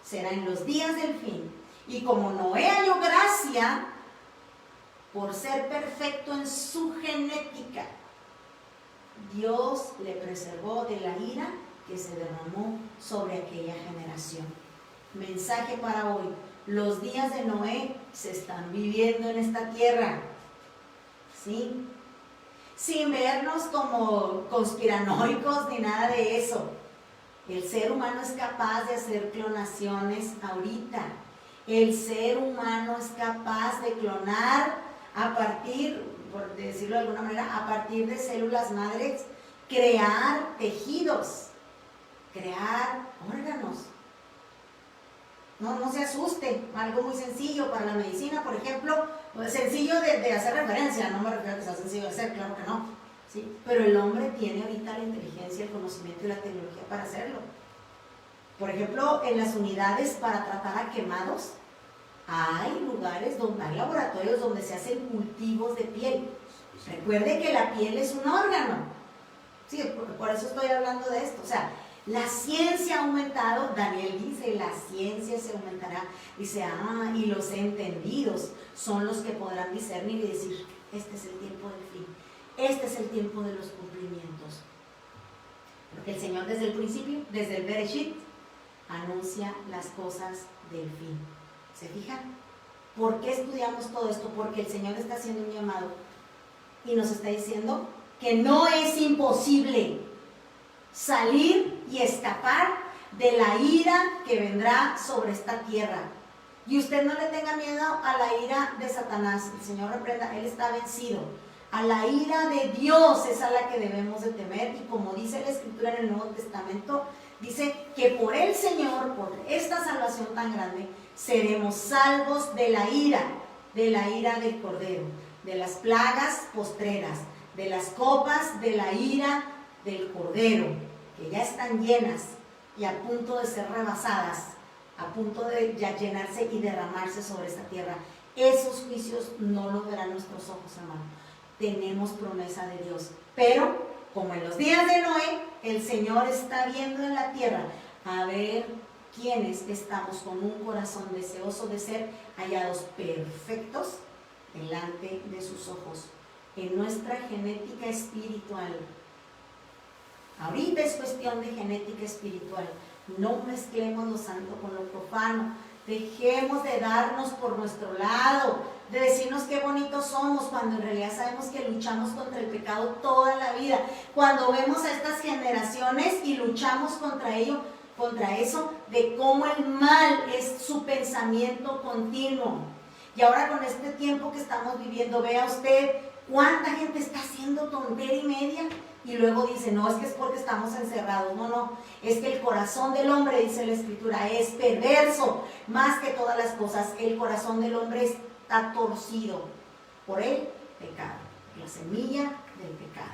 será en los días del fin. Y como Noé halló gracia por ser perfecto en su genética, Dios le preservó de la ira que se derramó sobre aquella generación. Mensaje para hoy: los días de Noé se están viviendo en esta tierra, ¿sí? Sin vernos como conspiranoicos ni nada de eso. El ser humano es capaz de hacer clonaciones ahorita. El ser humano es capaz de clonar a partir, por decirlo de alguna manera, a partir de células madres, crear tejidos, crear órganos. No se asuste, algo muy sencillo para la medicina, por ejemplo, sencillo de hacer referencia, no me refiero a que sea sencillo de hacer, claro que no, ¿sí? Pero el hombre tiene ahorita la inteligencia, el conocimiento y la tecnología para hacerlo. Por ejemplo, en las unidades para tratar a quemados, hay lugares donde hay laboratorios donde se hacen cultivos de piel. Recuerde que la piel es un órgano, sí, por eso estoy hablando de esto, o sea, la ciencia ha aumentado. Daniel dice, la ciencia se aumentará. Dice, y los entendidos son los que podrán discernir y decir, este es el tiempo del fin, este es el tiempo de los cumplimientos. Porque el Señor desde el principio, desde el Bereshit, anuncia las cosas del fin. ¿Se fijan? ¿Por qué estudiamos todo esto? Porque el Señor está haciendo un llamado y nos está diciendo que no es imposible salir y escapar de la ira que vendrá sobre esta tierra. Y usted no le tenga miedo a la ira de Satanás, el Señor reprenda, Él está vencido. A la ira de Dios es a la que debemos de temer, y como dice la Escritura en el Nuevo Testamento, dice que por el Señor, por esta salvación tan grande, seremos salvos de la ira del Cordero, de las plagas postreras, de las copas de la ira del Cordero, que ya están llenas y a punto de ser rebasadas, a punto de ya llenarse y derramarse sobre esta tierra. Esos juicios no los verán nuestros ojos, hermano. Tenemos promesa de Dios, pero como en los días de Noé, el Señor está viendo en la tierra a ver quiénes estamos con un corazón deseoso de ser hallados perfectos delante de sus ojos, en nuestra genética espiritual. Ahorita es cuestión de genética espiritual. No mezclemos lo santo con lo profano. Dejemos de darnos por nuestro lado, de decirnos qué bonitos somos, cuando en realidad sabemos que luchamos contra el pecado toda la vida. Cuando vemos a estas generaciones y luchamos contra ello, contra eso, de cómo el mal es su pensamiento continuo. Y ahora con este tiempo que estamos viviendo, vea usted cuánta gente está haciendo tontería y media. Y luego dice, no, es que es porque estamos encerrados. No, es que el corazón del hombre, dice la Escritura, es perverso más que todas las cosas. El corazón del hombre está torcido por el pecado, la semilla del pecado.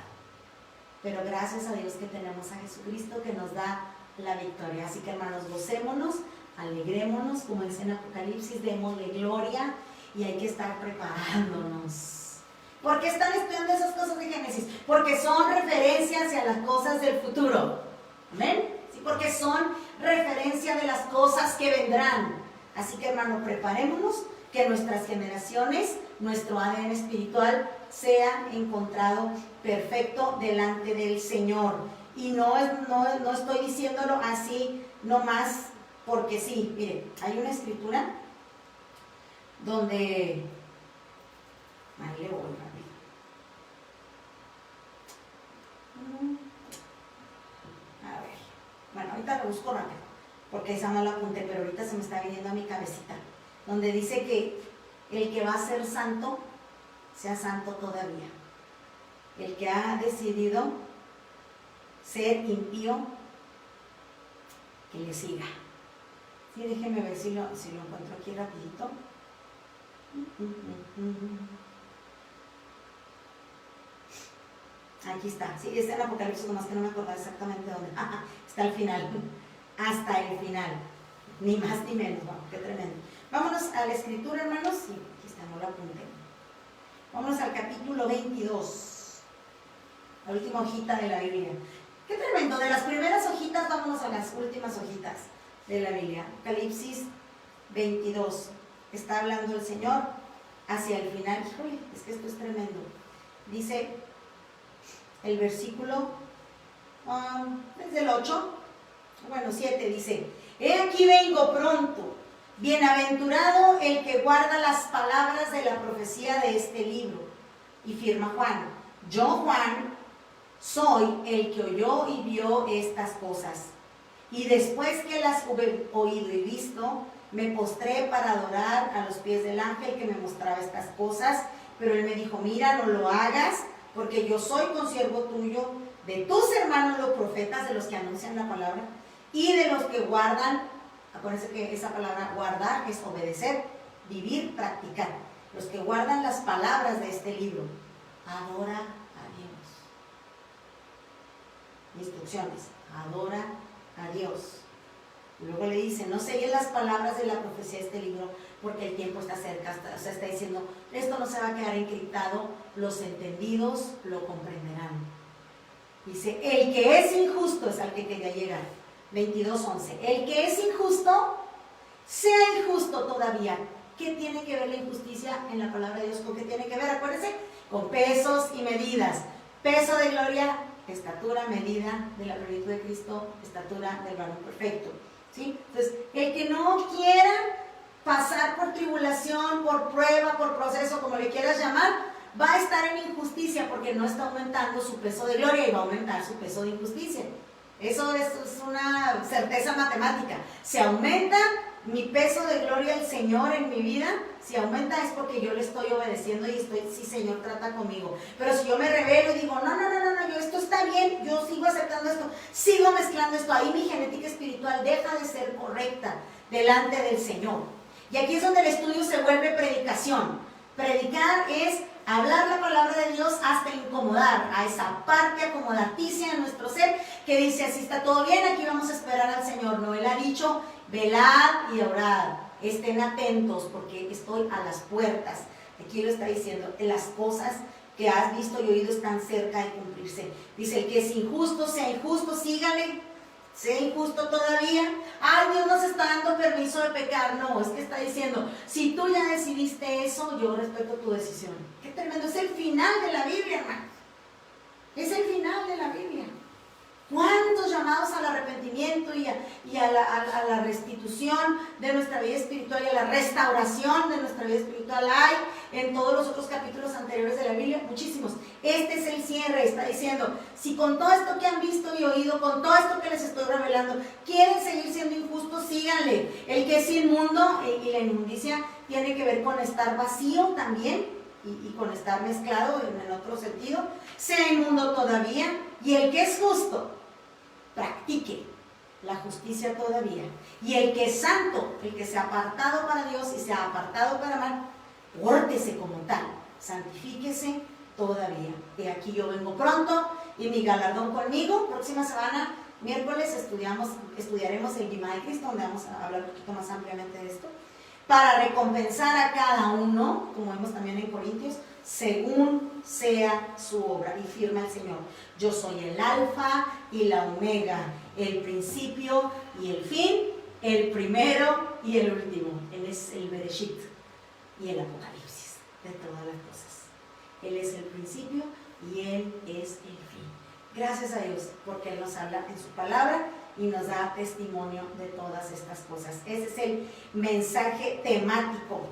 Pero gracias a Dios que tenemos a Jesucristo que nos da la victoria. Así que, hermanos, gocémonos, alegrémonos, como dice en Apocalipsis, démosle gloria y hay que estar preparándonos. ¿Por qué están estudiando esas cosas de Génesis? Porque son referencias a las cosas del futuro. ¿Amén? Sí, porque son referencia de las cosas que vendrán. Así que, hermano, preparémonos que nuestras generaciones, nuestro ADN espiritual sea encontrado perfecto delante del Señor. Y no estoy diciéndolo así nomás porque sí. Mire, hay una escritura donde... Ahí le voy rápido. A ver. Bueno, ahorita lo busco rápido, porque esa no la apunté, pero ahorita se me está viniendo a mi cabecita. Donde dice que el que va a ser santo, sea santo todavía. El que ha decidido ser impío, que le siga. Sí, déjenme ver si lo encuentro aquí rapidito. Aquí está, sí, está en Apocalipsis, nomás que no me acuerdo exactamente dónde. Está al final, hasta el final, ni más ni menos. Wow, qué tremendo. Vámonos a la escritura, hermanos. Sí, aquí está, no lo apunté. Vámonos al capítulo 22, la última hojita de la Biblia. Qué tremendo, de las primeras hojitas vámonos a las últimas hojitas de la Biblia. Apocalipsis 22, está hablando el Señor hacia el final. Híjole, es que esto es tremendo. Dice el versículo, desde el 8, bueno, 7, dice: he aquí vengo pronto, bienaventurado el que guarda las palabras de la profecía de este libro. Y firma Juan: yo, Juan, soy el que oyó y vio estas cosas. Y después que las hube oído y visto, me postré para adorar a los pies del ángel que me mostraba estas cosas. Pero él me dijo: mira, no lo hagas, porque yo soy consiervo tuyo, de tus hermanos los profetas, de los que anuncian la palabra, y de los que guardan. Acuérdense que esa palabra guardar es obedecer, vivir, practicar. Los que guardan las palabras de este libro. Adora a Dios. Instrucciones: adora a Dios. Y luego le dice: no selles las palabras de la profecía de este libro, porque el tiempo está cerca. O sea, está diciendo, esto no se va a quedar encriptado, los entendidos lo comprenderán. Dice: el que es injusto, es al que quería llegar. 22:11. El que es injusto, sea injusto todavía. ¿Qué tiene que ver la injusticia en la palabra de Dios? ¿Con qué tiene que ver? Acuérdense, con pesos y medidas. Peso de gloria, estatura, medida de la plenitud de Cristo, estatura del varón perfecto. ¿Sí? Entonces, el que no quiera pasar por tribulación, por prueba, por proceso, como le quieras llamar, va a estar en injusticia, porque no está aumentando su peso de gloria y va a aumentar su peso de injusticia. Eso es una certeza matemática. Si aumenta mi peso de gloria al Señor en mi vida, si aumenta es porque yo le estoy obedeciendo y estoy, sí, Señor, trata conmigo. Pero si yo me rebelo y digo, no, yo esto está bien, yo sigo aceptando esto, sigo mezclando esto, ahí mi genética espiritual deja de ser correcta delante del Señor. Y aquí es donde el estudio se vuelve predicación. Predicar es hablar la palabra de Dios hasta incomodar a esa parte acomodaticia de nuestro ser que dice: así está todo bien, aquí vamos a esperar al Señor. No, Él ha dicho: velad y orad, estén atentos porque estoy a las puertas. Aquí lo está diciendo, las cosas que has visto y oído están cerca de cumplirse. Dice: el que es injusto, sea injusto, sígale. Sea injusto todavía. Ay, Dios nos está dando permiso de pecar. No, es que está diciendo: si tú ya decidiste eso, yo respeto tu decisión. Qué tremendo, es el final de la Biblia, hermano. Es el final de la Biblia. ¿Cuántos llamados al arrepentimiento y a la restitución de nuestra vida espiritual y a la restauración de nuestra vida espiritual hay en todos los otros capítulos anteriores de la Biblia? Muchísimos. Este es el cierre, está diciendo: si con todo esto que han visto y oído, con todo esto que les estoy revelando, quieren seguir siendo injustos, síganle. El que es inmundo, y la inmundicia tiene que ver con estar vacío también, y con estar mezclado en otro sentido, sea inmundo todavía. Y el que es justo, practique la justicia todavía. Y el que es santo, el que se ha apartado para Dios y se ha apartado para amar, pórtese como tal, santifíquese todavía. De aquí yo vengo pronto y mi galardón conmigo. Próxima semana, miércoles, estudiaremos el Bimá de Cristo, donde vamos a hablar un poquito más ampliamente de esto. para recompensar a cada uno, como vemos también en Corintios, según sea su obra. Y firma el Señor: yo soy el alfa y la omega, el principio y el fin, el primero y el último. Él es el Bereshit y el Apocalipsis de todas las cosas. Él es el principio y Él es el fin. Gracias a Dios porque Él nos habla en su palabra y nos da testimonio de todas estas cosas. Ese es el mensaje temático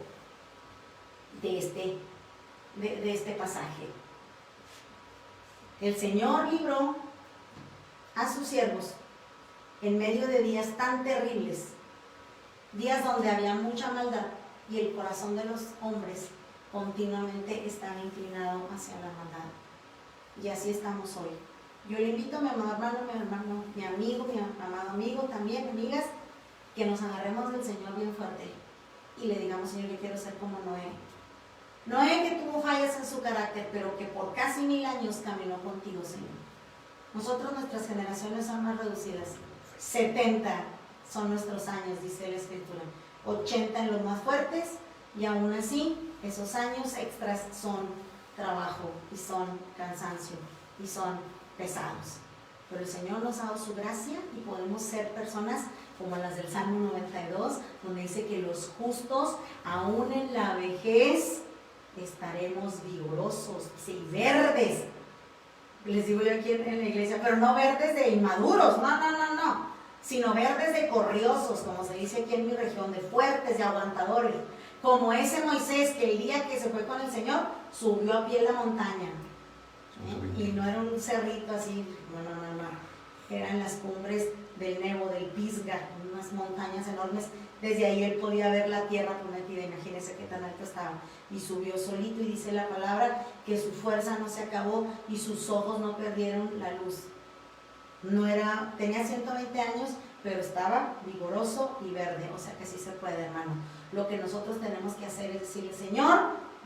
de este pasaje. El Señor libró a sus siervos en medio de días tan terribles, días donde había mucha maldad y el corazón de los hombres continuamente estaba inclinado hacia la maldad. Y así estamos hoy. Yo le invito a mi amado hermano, mi amigo, mi amado amigo también, amigas, que nos agarremos del Señor bien fuerte y le digamos: Señor, yo quiero ser como Noé. Noé, que tuvo fallas en su carácter, pero que por casi 1000 años caminó contigo, Señor. Nosotros, nuestras generaciones son más reducidas. 70 son nuestros años, dice la Escritura. 80 en los más fuertes, y aún así, esos años extras son trabajo, y son cansancio, y son pesados. Pero el Señor nos ha dado su gracia y podemos ser personas como las del Salmo 92, donde dice que los justos, aún en la vejez, estaremos vigorosos y verdes. Les digo yo aquí en la iglesia, pero no verdes de inmaduros, no, sino verdes de corriosos, como se dice aquí en mi región, de fuertes, de aguantadores, como ese Moisés que el día que se fue con el Señor subió a pie la montaña, y no era un cerrito así, no, eran las cumbres del Nebo, del Pisga, unas montañas enormes. Desde ahí él podía ver la tierra prometida, imagínense qué tan alto estaba, y subió solito, y dice la palabra que su fuerza no se acabó y sus ojos no perdieron la luz. Tenía 120 años, pero estaba vigoroso y verde, o sea que sí se puede, hermano. Lo que nosotros tenemos que hacer es decirle: Señor,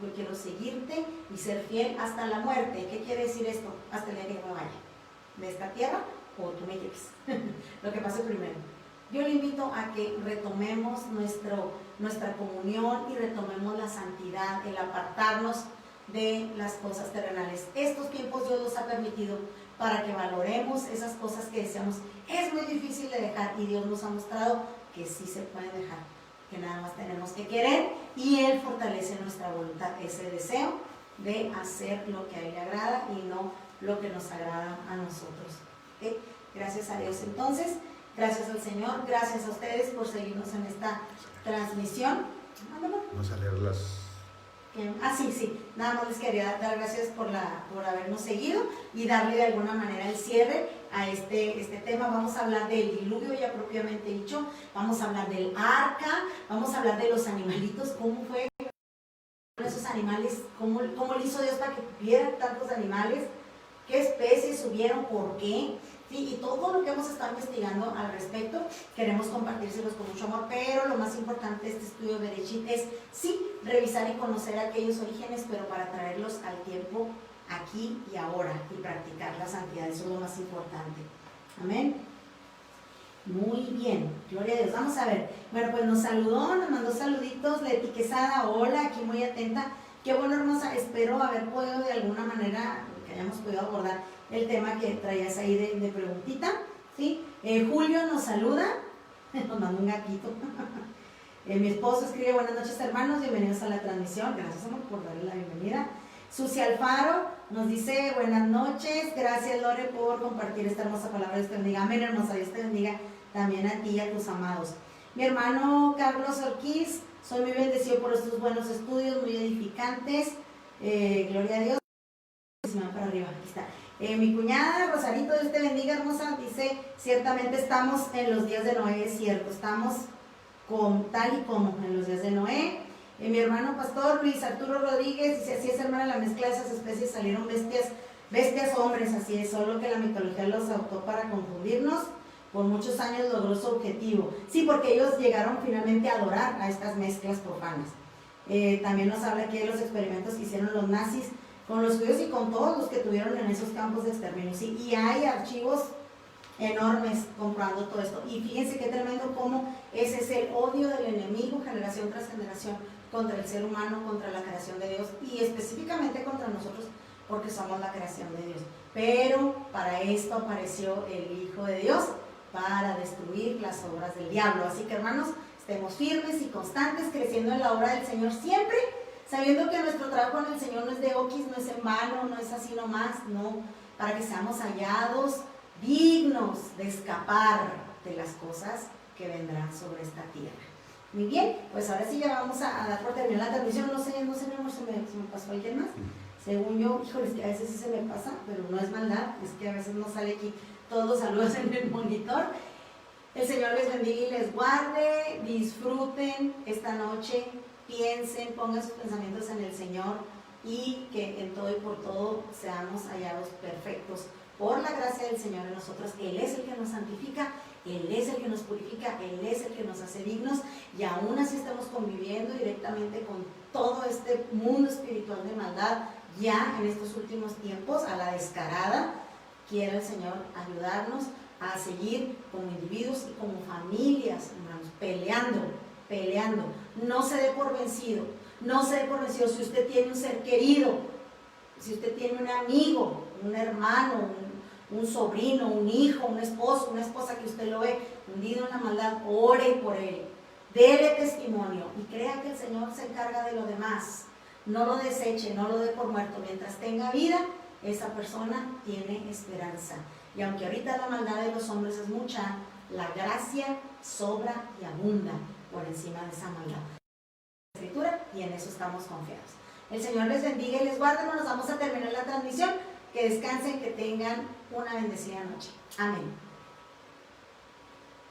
yo quiero seguirte y ser fiel hasta la muerte. ¿Qué quiere decir esto? Hasta el día que me vaya de esta tierra, o tú me lleves. Lo que pase primero. Yo le invito a que retomemos nuestra comunión y retomemos la santidad, el apartarnos de las cosas terrenales. Estos tiempos Dios los ha permitido para que valoremos esas cosas que deseamos. Es muy difícil de dejar, y Dios nos ha mostrado que sí se puede dejar, que nada más tenemos que querer, y Él fortalece nuestra voluntad, ese deseo de hacer lo que a Él le agrada y no lo que nos agrada a nosotros. ¿Okay? Gracias a Dios. Entonces, gracias al Señor, gracias a ustedes por seguirnos en esta transmisión. Vamos a leer las... Sí, nada más les quería dar gracias por habernos seguido y darle de alguna manera el cierre a este tema. Vamos a hablar del diluvio ya propiamente dicho, vamos a hablar del arca, vamos a hablar de los animalitos, cómo fue esos animales, cómo le hizo Dios para que tuvieran tantos animales, qué especies subieron, por qué. Sí, y todo lo que hemos estado investigando al respecto, queremos compartírselos con mucho amor, pero lo más importante de este estudio de Bereshit es, sí, revisar y conocer aquellos orígenes, pero para traerlos al tiempo aquí y ahora, y practicar la santidad, eso es lo más importante. Amén. Muy bien, gloria a Dios. Vamos a ver, bueno, pues nos saludó, nos mandó saluditos, Leti Quesada, hola, aquí muy atenta. Qué bueno, hermosa, espero haber podido de alguna manera, que hayamos podido abordar el tema que traías ahí de preguntita, ¿sí? Julio nos saluda, nos manda un gatito. Mi esposo escribe: buenas noches, hermanos, bienvenidos a la transmisión. Gracias, amor, por darle la bienvenida. Susi Alfaro nos dice: buenas noches, gracias, Lore, por compartir esta hermosa palabra. Dios te bendiga. Amén, hermosa, Dios te bendiga también a ti y a tus amados. Mi hermano Carlos Orquiz: soy muy bendecido por estos buenos estudios, muy edificantes. Gloria a Dios. Para arriba, aquí está. Mi cuñada Rosarito, Dios te bendiga, hermosa, dice: ciertamente estamos en los días de Noé. Es cierto, estamos tal y como en los días de Noé. Mi hermano pastor Luis Arturo Rodríguez dice: así es, hermana, la mezcla de esas especies salieron bestias hombres, así es, solo que la mitología los adoptó para confundirnos. Por muchos años logró su objetivo. Sí, porque ellos llegaron finalmente a adorar a estas mezclas profanas. También nos habla aquí de los experimentos que hicieron los nazis con los judíos y con todos los que tuvieron en esos campos de exterminio. Sí, y hay archivos enormes comprobando todo esto. Y fíjense qué tremendo cómo ese es el odio del enemigo generación tras generación contra el ser humano, contra la creación de Dios y específicamente contra nosotros porque somos la creación de Dios. Pero para esto apareció el Hijo de Dios, para destruir las obras del diablo. Así que, hermanos, estemos firmes y constantes, creciendo en la obra del Señor siempre, sabiendo que nuestro trabajo en el Señor no es de oquis, no es en vano, no es así nomás, no, para que seamos hallados dignos de escapar de las cosas que vendrán sobre esta tierra. Muy bien, pues ahora sí ya vamos a dar por terminar la transmisión. No sé, mi amor, se me pasó alguien más. Según yo, híjole, que a veces sí se me pasa, pero no es maldad, es que a veces no sale aquí todos los saludos en el monitor. El Señor les bendiga y les guarde, disfruten esta noche, piensen, pongan sus pensamientos en el Señor y que en todo y por todo seamos hallados perfectos por la gracia del Señor en nosotros. Él es el que nos santifica, Él es el que nos purifica, Él es el que nos hace dignos, y aún así estamos conviviendo directamente con todo este mundo espiritual de maldad ya en estos últimos tiempos, a la descarada. Quiere el Señor ayudarnos a seguir como individuos y como familias, hermanos, peleando. No se dé por vencido, no se dé por vencido. Si usted tiene un ser querido, si usted tiene un amigo, un hermano, un sobrino, un hijo, un esposo, una esposa que usted lo ve hundido en la maldad, ore por él, déle testimonio y crea que el Señor se encarga de lo demás. No lo deseche, no lo dé por muerto. Mientras tenga vida, esa persona tiene esperanza. Y aunque ahorita la maldad de los hombres es mucha, la gracia sobra y abunda por encima de esa maldad. Escritura, y en eso estamos confiados. El Señor les bendiga y les guarde. Nos vamos a terminar la transmisión. Que descansen, que tengan una bendecida noche. Amén.